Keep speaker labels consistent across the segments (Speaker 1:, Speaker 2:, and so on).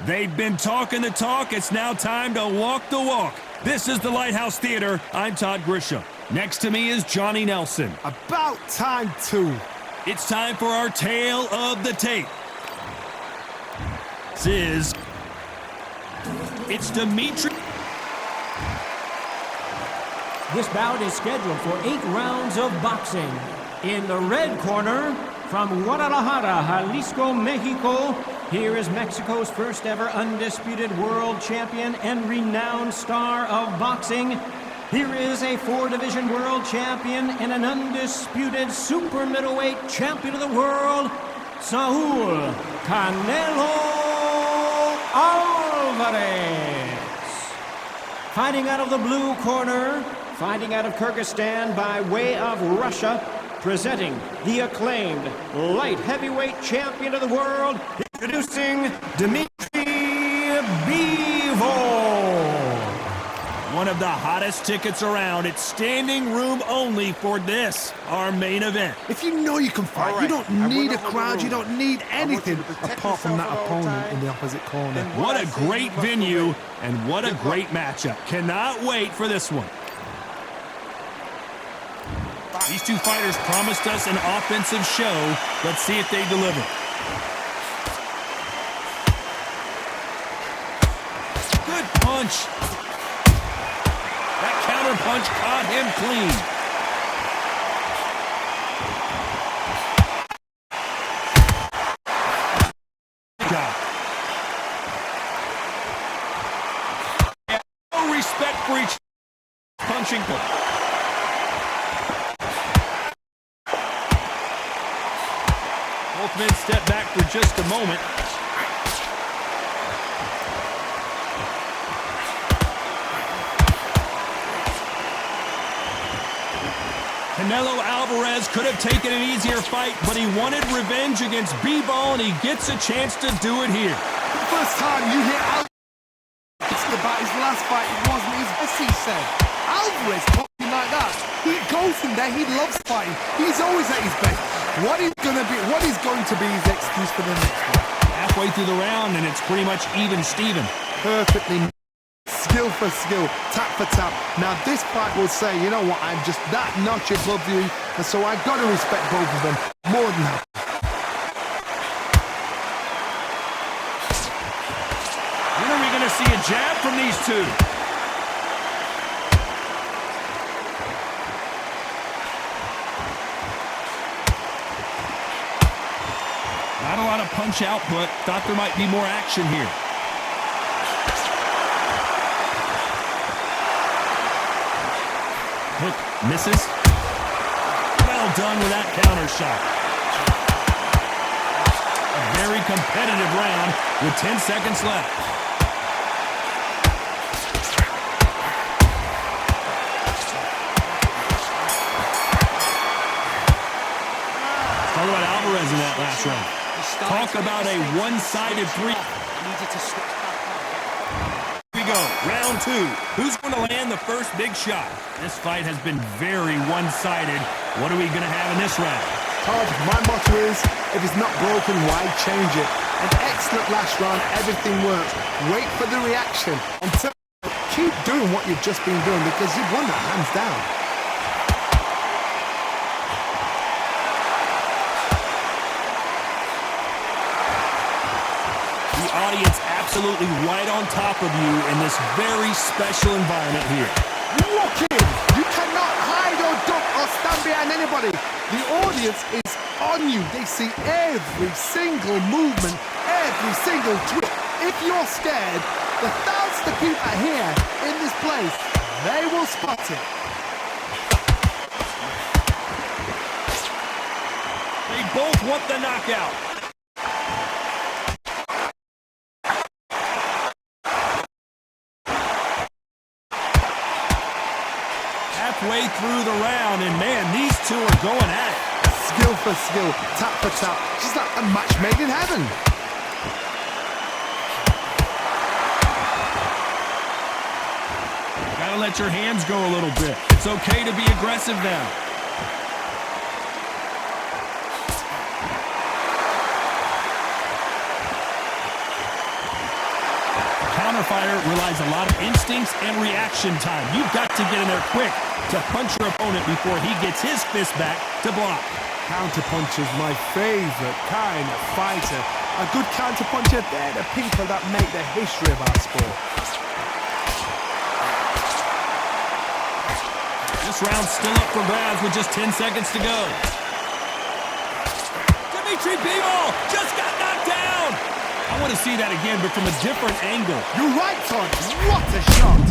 Speaker 1: They've been talking the talk. It's now time to walk the walk. This is the Lighthouse Theater. I'm Todd Grisham. Next to me is Johnny Nelson.
Speaker 2: About time, too.
Speaker 1: It's time for our tale of the tape. It's Dmitry.
Speaker 3: This bout is scheduled for 8 rounds of boxing. In the red corner, from Guadalajara, Jalisco, Mexico, here is Mexico's first ever undisputed world champion and renowned star of boxing. Here is a 4-division world champion and an undisputed super middleweight champion of the world, Saul Canelo Alvarez. Fighting out of the blue corner, fighting out of Kyrgyzstan by way of Russia, presenting the acclaimed light heavyweight champion of the world, introducing Dmitry Bivol.
Speaker 1: One of the hottest tickets around. It's standing room only for this, our main event.
Speaker 2: If you know you can fight, you don't need a crowd, you don't need anything apart from that opponent in the opposite corner.
Speaker 1: What a great venue, and what a great matchup. Cannot wait for this one. These two fighters promised us an offensive show. Let's see if they deliver. Good punch. That counter punch caught him clean. No respect for each punching punch. Both men step back for just a moment. Canelo Alvarez could have taken an easier fight, but he wanted revenge against Bivol, and he gets a chance to do it here.
Speaker 2: The first time you hear Alvarez about his last fight, it wasn't his best, he said. Alvarez talking like that. He goes in there, he loves fighting. He's always at his best. What is going to be his excuse for the next one?
Speaker 1: Halfway through the round, and it's pretty much even Steven.
Speaker 2: Perfectly. Skill for skill, tap for tap. Now this fight will say, you know what, I'm just that notch above you, and so I've got to respect both of them more than that.
Speaker 1: When are we going to see a jab from these two? Not a lot of punch output. Thought there might be more action here. Hook misses. Well done with that counter shot. A very competitive round with 10 seconds left. Talk about Alvarez in that last round. Talk about a one-sided three. Here we go, round 2. Who's going to land the first big shot? This fight has been very one-sided. What are we going to have in this round?
Speaker 2: Todd, my motto is, if it's not broken, why change it? An excellent last round, everything works. Wait for the reaction. Keep doing what you've just been doing because you've won that hands down.
Speaker 1: The audience absolutely right on top of you in this very special environment here.
Speaker 2: Walk in. You cannot hide or duck or stand behind anybody. The audience is on you. They see every single movement, every single twist. If you're scared, the thousands of people are here in this place. They will spot it.
Speaker 1: They both want the knockout. Halfway through the round, and man, these two are going at it.
Speaker 2: Skill for skill, tap for tap. Just like a match made in heaven.
Speaker 1: Gotta let your hands go a little bit. It's okay to be aggressive now. fighter relies a lot of instincts and reaction time. You've got to get in there quick to punch your opponent before he gets his fist back to block.
Speaker 2: Counterpuncher's my favorite kind of fighter. A good counterpuncher, they're the people that make the history of our sport.
Speaker 1: This round's still up for grabs with just 10 seconds to go. Dmitry Bivol just got knocked down. I want to see that again, but from a different angle.
Speaker 2: You're right, Todd. What a shot.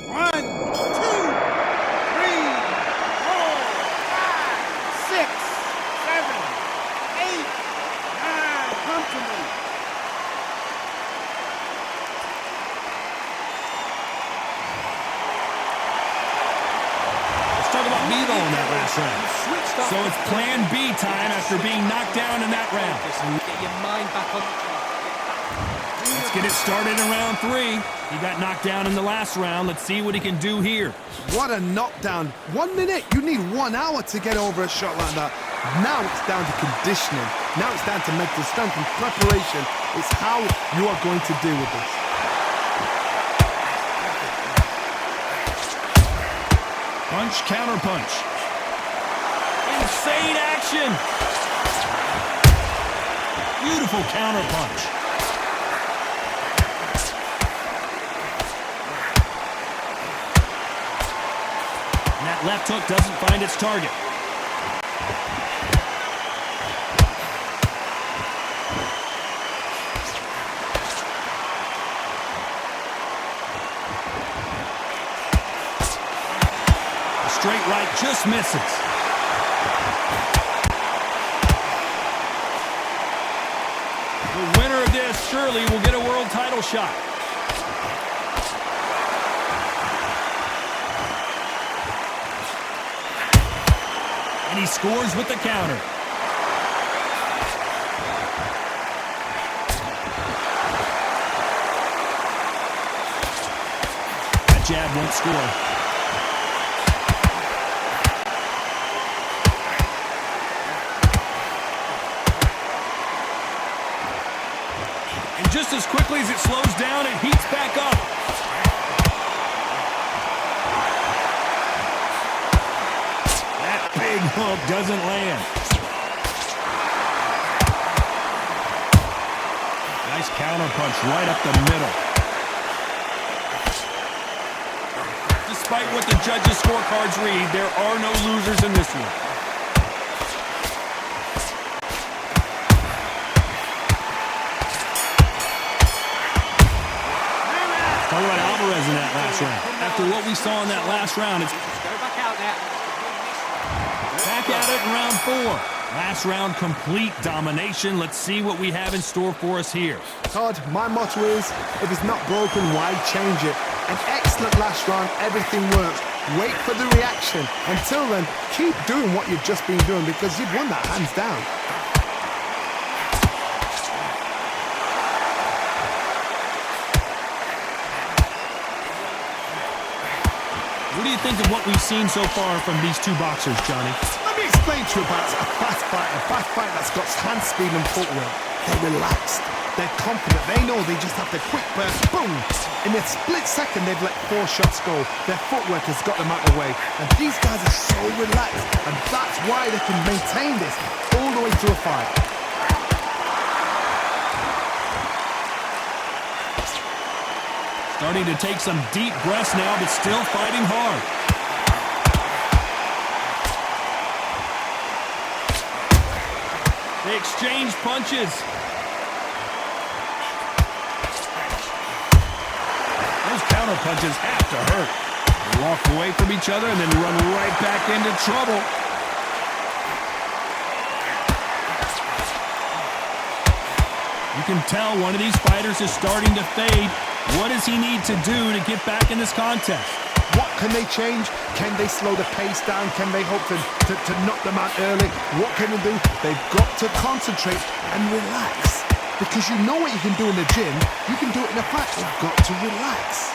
Speaker 2: 1, 2, 3, 4, 5, 6, 7, 8, 9. Come to me.
Speaker 1: Talk about Bivol in that last round. So it's plan B time after being knocked down in that round.
Speaker 4: Get your mind back on the track.
Speaker 1: Let's get it started in round 3. He got knocked down in the last round. Let's see what he can do here.
Speaker 2: What a knockdown. 1 minute. You need 1 hour to get over a shot like that. Now it's down to conditioning. Now it's down to mental strength and preparation. It's how you are going to deal with this.
Speaker 1: Punch, counter punch. Insane action. Beautiful counter punch. And that left hook doesn't find its target. Straight right just misses. The winner of this surely will get a world title shot. And he scores with the counter. That jab won't score. Just as quickly as it slows down, it heats back up. That big hook doesn't land. Nice counter punch right up the middle. Despite what the judges' scorecards read, there are no losers in this one. Talk about Alvarez in that last round. After what we saw in that last round, it's
Speaker 4: Go back out there.
Speaker 1: back at it in round 4. Last round, complete domination. Let's see what we have in store for us here.
Speaker 2: Todd, my motto is, if it's not broken, why change it? An excellent last round, everything works. Wait for the reaction. Until then, keep doing what you've just been doing because you've won that hands down.
Speaker 1: What do you think of what we've seen so far from these two boxers, Johnny?
Speaker 2: Let me explain to you about a fast fight that's got hand speed and footwork. They're relaxed. They're confident. They know they just have the quick burst. Boom! In a split second, they've let 4 shots go. Their footwork has got them out of the way. And these guys are so relaxed. And that's why they can maintain this all the way through a fight.
Speaker 1: Starting to take some deep breaths now, but still fighting hard. They exchange punches. Those counter punches have to hurt. They walk away from each other and then run right back into trouble. You can tell one of these fighters is starting to fade. What does he need to do to get back in this contest?
Speaker 2: What can they change? Can they slow the pace down? Can they hope to knock them out early? What can they do? They've got to concentrate and relax. Because you know what you can do in the gym, you can do it in a fight. You've got to relax.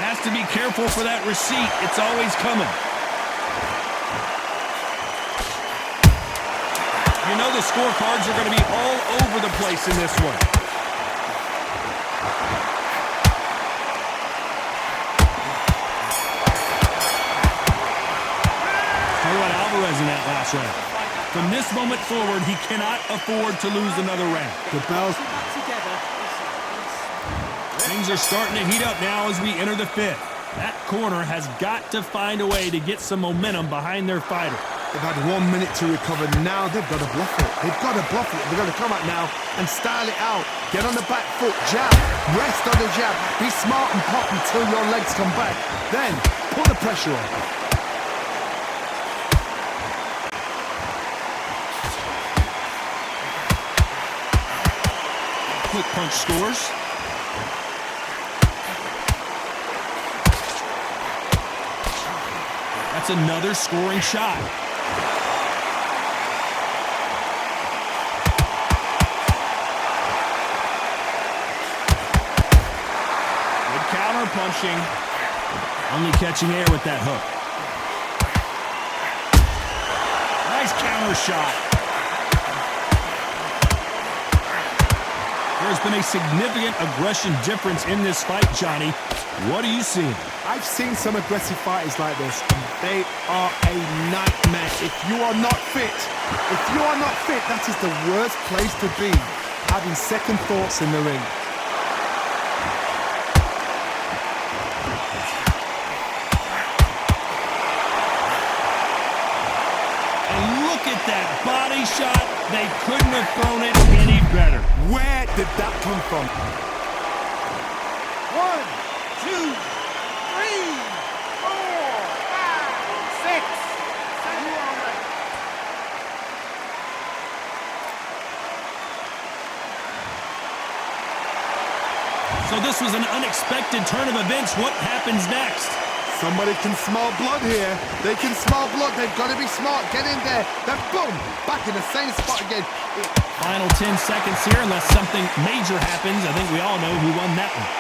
Speaker 1: Has to be careful for that receipt. It's always coming. You know the scorecards are going to be all over the place in this one. Talk about Alvarez in that last round. From this moment forward, he cannot afford to lose another round.
Speaker 2: The bells.
Speaker 1: Things are starting to heat up now as we enter the fifth. That corner has got to find a way to get some momentum behind their fighter.
Speaker 2: They've had 1 minute to recover. Now they've got to bluff it. They've got to bluff it. They've got to come out now and style it out. Get on the back foot, jab, rest on the jab. Be smart and pop until your legs come back. Then put the pressure on.
Speaker 1: Quick punch scores. That's another scoring shot. Good counter punching. Only catching air with that hook. Nice counter shot. There's been a significant aggression difference in this fight, Johnny. What are you seeing?
Speaker 2: I've seen some aggressive fighters like this, and they are a nightmare. If you are not fit, that is the worst place to be, having second thoughts in the ring.
Speaker 1: And look at that body shot. They couldn't have thrown it any better.
Speaker 2: Where did that come from?
Speaker 4: 1, 2, 3, 4, 5, 6, 7.
Speaker 1: So this was an unexpected turn of events. What happens next?
Speaker 2: Somebody can smell blood here. They can smell blood. They've got to be smart. Get in there. Then boom, back in the same spot again.
Speaker 1: Final 10 seconds here, unless something major happens. I think we all know who won that one.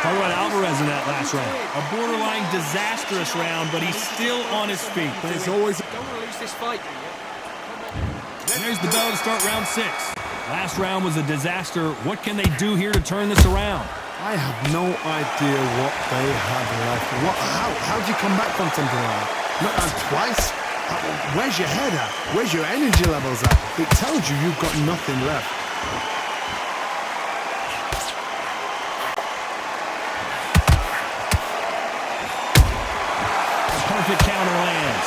Speaker 1: Talk about Alvarez in that last round. A borderline disastrous round, but he's still on his feet.
Speaker 2: There's always...
Speaker 4: Don't want to lose this fight, do you?
Speaker 1: And there's the bell to start round 6. Last round was a disaster. What can they do here to turn this around?
Speaker 2: I have no idea what they have left. How do you come back from something like that? Not twice? Where's your head at? Where's your energy levels at? It tells you you've got nothing left.
Speaker 1: A perfect counter lands.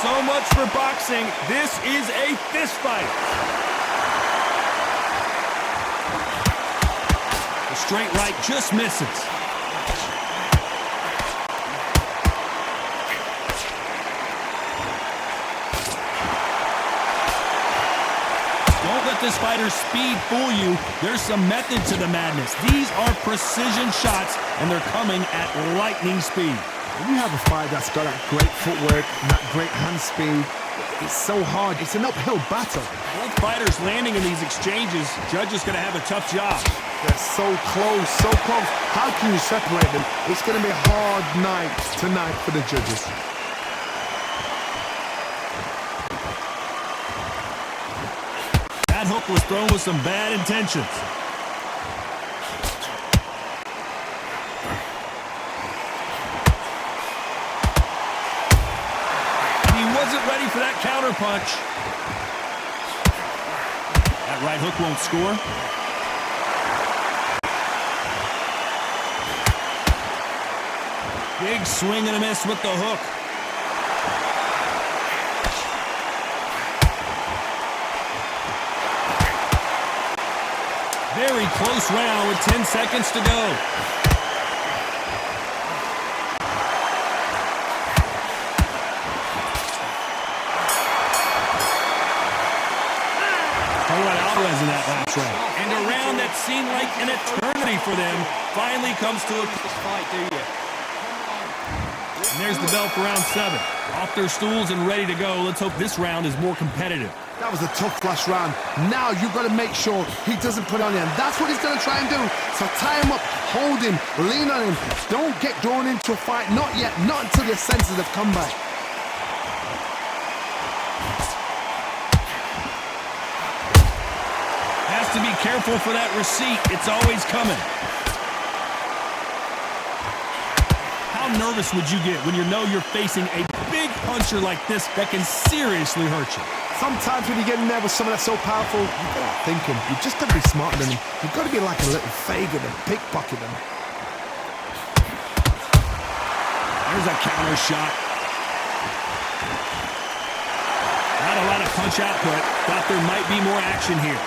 Speaker 1: So much for boxing. This is a fist fight. The straight right just misses. Don't let this fighter's speed fool you. There's some method to the madness. These are precision shots, and they're coming at lightning speed.
Speaker 2: When you have a fight that's got that great footwork, that great hand speed, it's so hard. It's an uphill battle.
Speaker 1: Both fighters landing in these exchanges, judges going to have a tough job.
Speaker 2: They're so close, so close. How can you separate them? It's going to be a hard night tonight for the judges.
Speaker 1: That hook was thrown with some bad intentions. Wasn't ready for that counter punch. That right hook won't score. Big swing and a miss with the hook. Very close round with 10 seconds to go. Alvarez in that last round. And a round that seemed like an eternity for them finally comes to a...
Speaker 4: This fight, do you?
Speaker 1: And there's the bell for round 7. Off their stools and ready to go. Let's hope this round is more competitive.
Speaker 2: That was a tough last round. Now you've got to make sure he doesn't put on him. That's what he's going to try and do. So tie him up, hold him, lean on him. Don't get drawn into a fight. Not yet. Not until your senses have come back.
Speaker 1: Has to be careful for that receipt. It's always coming. How nervous would you get when you know you're facing a big puncher like this that can seriously hurt you?
Speaker 2: Sometimes when you get in there with someone that's so powerful, you've got to think him. You've just got to be smarter than him. You've got to be like a little Fagin and pickpocket him.
Speaker 1: There's a counter shot. Not a lot of punch output. Thought there might be more action here.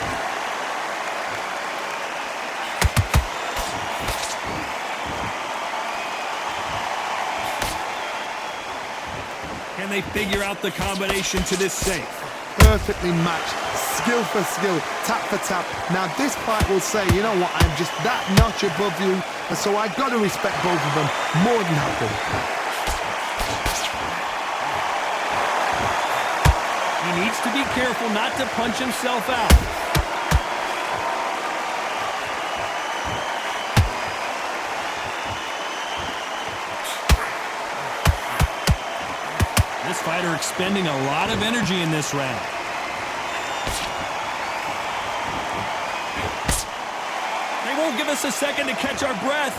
Speaker 1: Can they figure out the combination to this safe?
Speaker 2: Perfectly matched, skill for skill, tap for tap. Now this fight will say, you know what, I'm just that notch above you, and so I got to respect both of them more than happy.
Speaker 1: He needs to be careful not to punch himself out. This fighter expending a lot of energy in this round. They won't give us a second to catch our breath.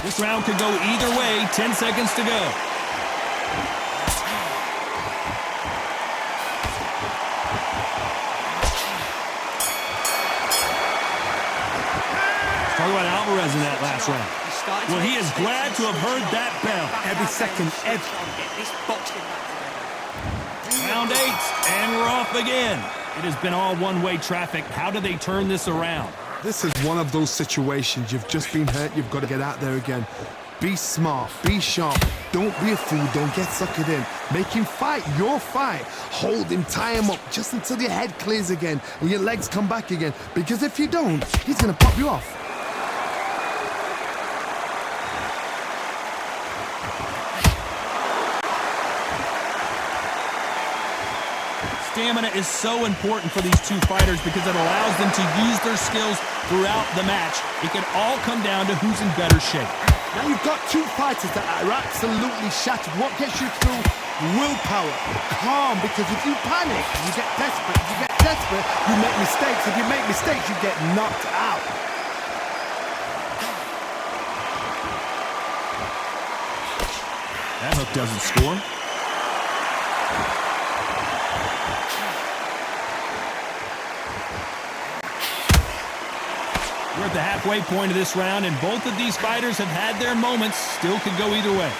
Speaker 1: This round could go either way. 10 seconds to go. Talk about Alvarez in that last round. Well, he is glad to have heard that bell.
Speaker 2: Every second,
Speaker 1: Round 8, and we're off again. It has been all one-way traffic. How do they turn this around?
Speaker 2: This is one of those situations. You've just been hurt. You've got to get out there again. Be smart. Be sharp. Don't be a fool. Don't get suckered in. Make him fight your fight. Hold him. Tie him up just until your head clears again and your legs come back again. Because if you don't, he's going to pop you off.
Speaker 1: Stamina is so important for these two fighters because it allows them to use their skills throughout the match. It can all come down to who's in better shape.
Speaker 2: Now you've got two fighters that are absolutely shattered. What gets you through? Willpower. Calm, because if you panic, you get desperate. If you get desperate, you make mistakes. If you make mistakes, you get knocked out.
Speaker 1: That hook doesn't score. We're at the halfway point of this round, and both of these fighters have had their moments. Still could go either way.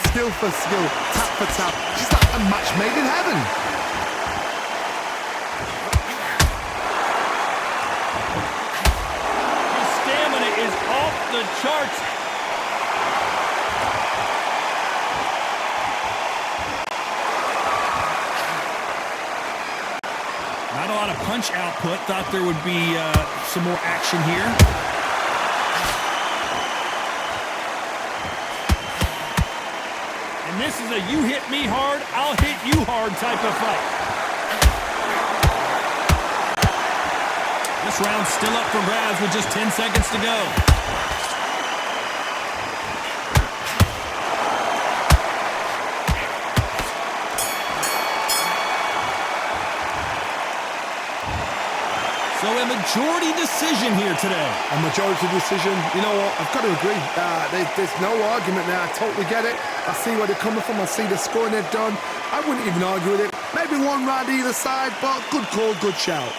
Speaker 2: Skill for skill, tap for tap. Just like a match made in heaven.
Speaker 1: His stamina is off the charts. Not a lot of punch output. Thought there would be some more action here. And this is a you hit me hard, I'll hit you hard type of fight. This round's still up for grabs with just 10 seconds to go. So a majority decision here today.
Speaker 2: A majority decision. You know what? I've got to agree. There's no argument there. I totally get it. I see where they're coming from. I see the scoring they've done. I wouldn't even argue with it. Maybe one round either side, but good call, good shout.